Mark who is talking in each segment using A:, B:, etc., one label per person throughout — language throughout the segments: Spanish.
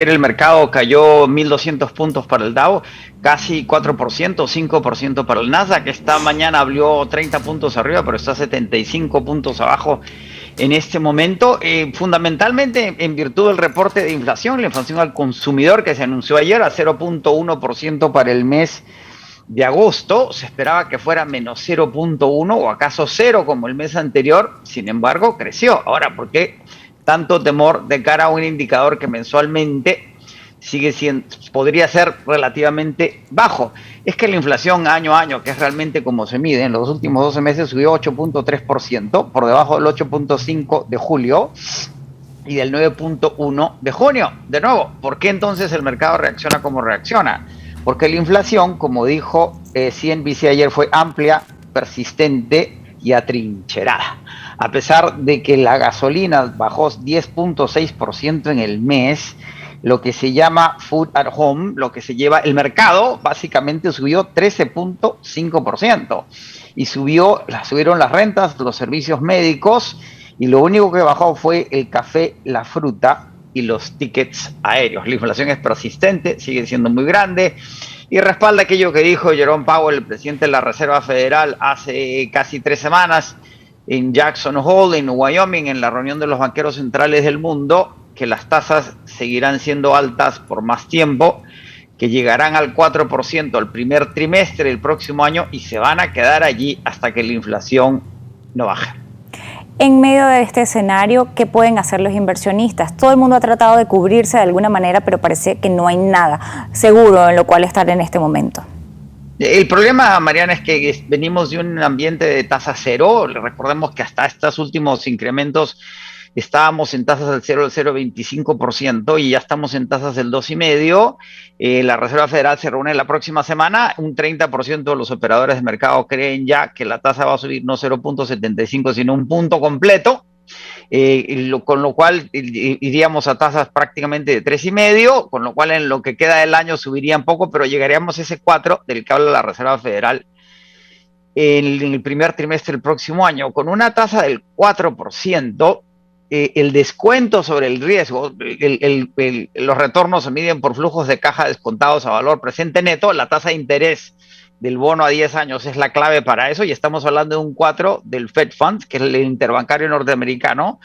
A: el mercado cayó 1.200 puntos para el Dow, casi 4%, 5% para el Nasdaq. Esta mañana abrió 30 puntos arriba, pero está 75 puntos abajo en este momento, fundamentalmente en virtud del reporte de inflación, la inflación al consumidor que se anunció ayer a 0.1% para el mes de agosto. Se esperaba que fuera menos 0.1 o acaso cero como el mes anterior, sin embargo creció. Ahora, ¿por qué tanto temor de cara a un indicador que mensualmente sigue siendo, podría ser relativamente bajo? Es que la inflación año a año, que es realmente como se mide, en los últimos 12 meses subió 8.3%, por debajo del 8.5% de julio y del 9.1% de junio. De nuevo, ¿por qué entonces el mercado reacciona como reacciona? Porque la inflación, como dijo CNBC ayer, fue amplia, persistente y atrincherada. A pesar de que la gasolina bajó 10.6% en el mes, lo que se llama food at home, lo que se lleva el mercado, básicamente subió 13.5%. Y subieron las rentas, los servicios médicos, y lo único que bajó fue el café, la fruta y los tickets aéreos. La inflación es persistente, sigue siendo muy grande y respalda aquello que dijo Jerome Powell, el presidente de la Reserva Federal, hace casi 3 semanas en Jackson Hole, en Wyoming, en la reunión de los banqueros centrales del mundo, que las tasas seguirán siendo altas por más tiempo, que llegarán al 4% el primer trimestre del próximo año y se van a quedar allí hasta que la inflación no baje.
B: En medio de este escenario, ¿qué pueden hacer los inversionistas? Todo el mundo ha tratado de cubrirse de alguna manera, pero parece que no hay nada seguro en lo cual estar en este momento.
A: El problema, Mariana, es que venimos de un ambiente de tasa cero. Recordemos que hasta estos últimos incrementos estábamos en tasas del 0,25% y ya estamos en tasas del 2,5%. La Reserva Federal se reúne la próxima semana. Un 30% de los operadores de mercado creen ya que la tasa va a subir no 0.75, sino un punto completo. Con lo cual iríamos a tasas prácticamente de 3,5, con lo cual en lo que queda del año subirían poco, pero llegaríamos a ese 4 del que habla la Reserva Federal en el primer trimestre del próximo año. Con una tasa del 4%, el descuento sobre el riesgo, los retornos se miden por flujos de caja descontados a valor presente neto, la tasa de interés del bono a 10 años es la clave para eso, y estamos hablando de un 4 del Fed Funds, que es el interbancario norteamericano,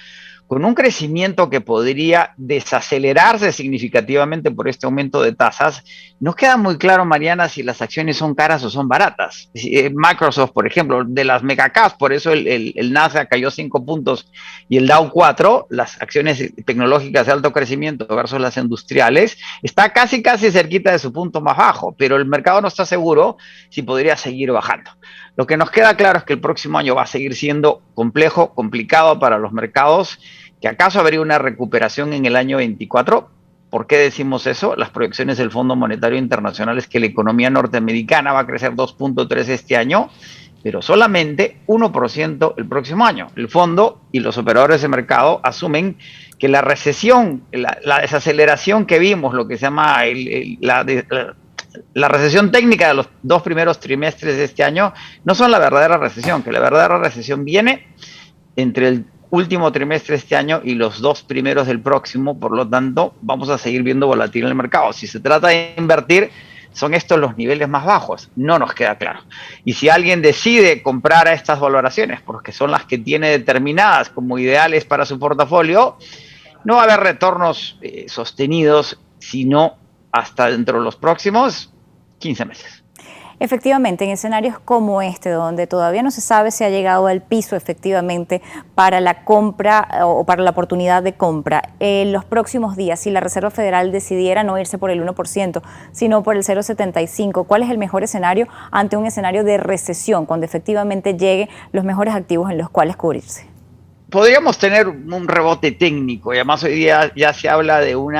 A: con un crecimiento que podría desacelerarse significativamente por este aumento de tasas. No queda muy claro, Mariana, si las acciones son caras o son baratas. Microsoft, por ejemplo, de las megacaps, por eso el Nasdaq cayó 5 puntos y el Dow 4, las acciones tecnológicas de alto crecimiento versus las industriales, está casi cerquita de su punto más bajo, pero el mercado no está seguro si podría seguir bajando. Lo que nos queda claro es que el próximo año va a seguir siendo complejo, complicado para los mercados, que acaso habría una recuperación en el año 24. ¿Por qué decimos eso? Las proyecciones del Fondo Monetario Internacional es que la economía norteamericana va a crecer 2.3 este año, pero solamente 1% el próximo año. El fondo y los operadores de mercado asumen que la recesión, la desaceleración que vimos, lo que se llama la recesión técnica de los 2 primeros trimestres de este año, no son la verdadera recesión, que la verdadera recesión viene entre el último trimestre de este año y los 2 primeros del próximo. Por lo tanto, vamos a seguir viendo volatilidad en el mercado. Si se trata de invertir, son estos los niveles más bajos, no nos queda claro. Y si alguien decide comprar a estas valoraciones, porque son las que tiene determinadas como ideales para su portafolio, no va a haber retornos sostenidos, sino hasta dentro de los próximos 15 meses.
B: Efectivamente, en escenarios como este, donde todavía no se sabe si ha llegado al piso efectivamente para la compra o para la oportunidad de compra, en los próximos días, si la Reserva Federal decidiera no irse por el 1%, sino por el 0,75%, ¿cuál es el mejor escenario ante un escenario de recesión, cuando efectivamente lleguen los mejores activos en los cuales cubrirse?
A: Podríamos tener un rebote técnico, y además hoy día ya se habla de un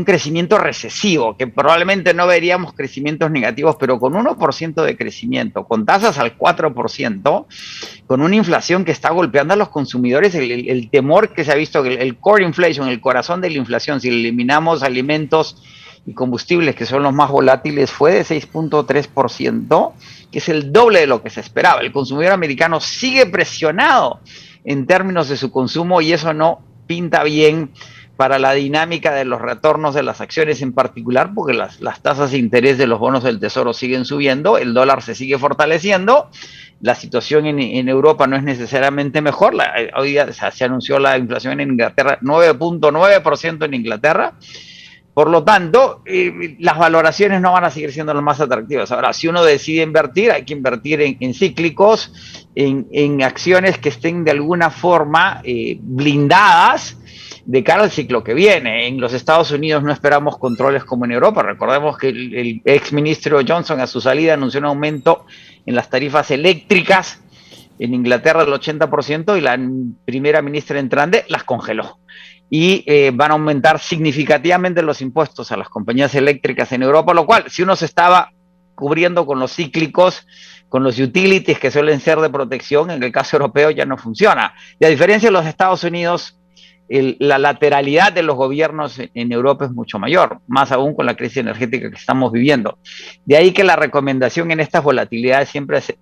A: crecimiento recesivo, que probablemente no veríamos crecimientos negativos, pero con 1% de crecimiento, con tasas al 4%, con una inflación que está golpeando a los consumidores, el temor que se ha visto, el core inflation, el corazón de la inflación, si eliminamos alimentos y combustibles, que son los más volátiles, fue de 6.3%, que es el doble de lo que se esperaba. El consumidor americano sigue presionado en términos de su consumo y eso no pinta bien para la dinámica de los retornos de las acciones en particular, porque las tasas de interés de los bonos del Tesoro siguen subiendo, el dólar se sigue fortaleciendo, la situación en Europa no es necesariamente mejor. Hoy día se anunció la inflación en Inglaterra, 9.9% en Inglaterra. Por lo tanto, las valoraciones no van a seguir siendo las más atractivas. Ahora, si uno decide invertir, hay que invertir en cíclicos, en acciones que estén de alguna forma blindadas de cara al ciclo que viene. En los Estados Unidos no esperamos controles como en Europa. Recordemos que el ex ministro Johnson a su salida anunció un aumento en las tarifas eléctricas en Inglaterra del 80% y la primera ministra entrante las congeló. Y van a aumentar significativamente los impuestos a las compañías eléctricas en Europa, lo cual, si uno se estaba cubriendo con los cíclicos, con los utilities que suelen ser de protección, en el caso europeo ya no funciona. Y a diferencia de los Estados Unidos, la lateralidad de los gobiernos en Europa es mucho mayor, más aún con la crisis energética que estamos viviendo. De ahí que la recomendación en estas volatilidades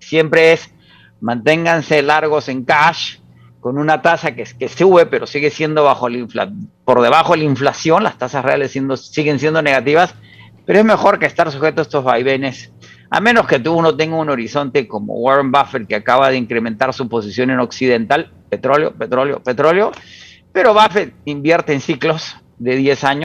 A: siempre es manténganse largos en cash, con una tasa que sube, pero sigue siendo por debajo de la inflación, las tasas reales siguen siendo negativas, pero es mejor que estar sujeto a estos vaivenes, a menos que uno tenga un horizonte como Warren Buffett, que acaba de incrementar su posición en occidental, petróleo, pero Buffett invierte en ciclos de 10 años.